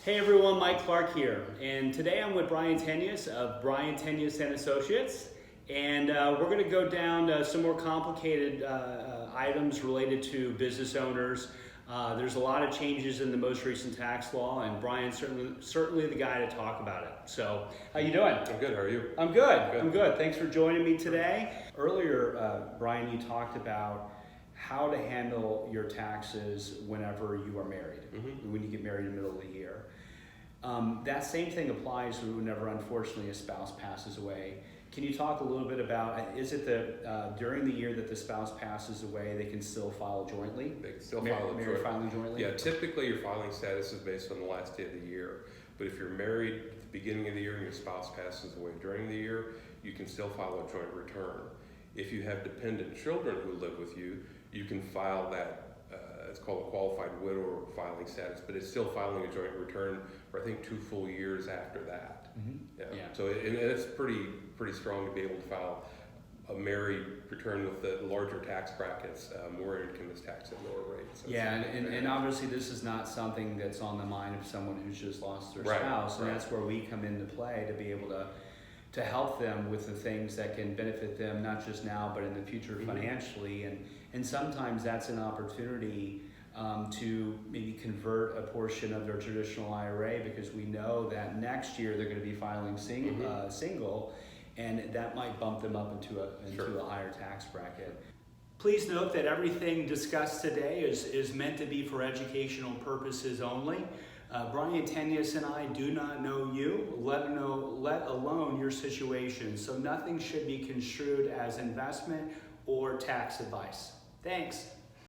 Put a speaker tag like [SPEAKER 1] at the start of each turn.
[SPEAKER 1] Hey everyone, Mike Clark here, and today I'm with Brian Tenius of Brian Tenius and Associates, and we're going to go down some more complicated items related to business owners. There's a lot of changes in the most recent tax law, and Brian's certainly the guy to talk about it. So, how you doing?
[SPEAKER 2] I'm good. How are you?
[SPEAKER 1] I'm good. I'm good. Thanks for joining me today. Earlier, Brian, you talked about how to handle your taxes whenever you are married, when you get married in the middle of the year. That same thing applies whenever, unfortunately, a spouse passes away. Can you talk a little bit about, is it that during the year that the spouse passes away, they can still file jointly?
[SPEAKER 2] They can still file
[SPEAKER 1] filing jointly?
[SPEAKER 2] Yeah, typically your filing status is based on the last day of the year. But if you're married at the beginning of the year and your spouse passes away during the year, you can still file a joint return. If you have dependent children who live with you, you can file that. It's called a qualified widower filing status, but it's still filing a joint return for I think 2 full years after that. Yeah. So it's pretty strong to be able to file a married return with the larger tax brackets. More income is taxed at lower rates. So
[SPEAKER 1] and obviously this is not something that's on the mind of someone who's just lost their spouse, and that's where we come into play to be able to help them with the things that can benefit them, not just now, but in the future financially. And sometimes that's an opportunity to maybe convert a portion of their traditional IRA, because we know that next year they're going to be filing single, and that might bump them up into a higher tax bracket. Please note that everything discussed today is meant to be for educational purposes only. Brian Tenius and I do not know you, let alone your situation, so nothing should be construed as investment or tax advice. Thanks.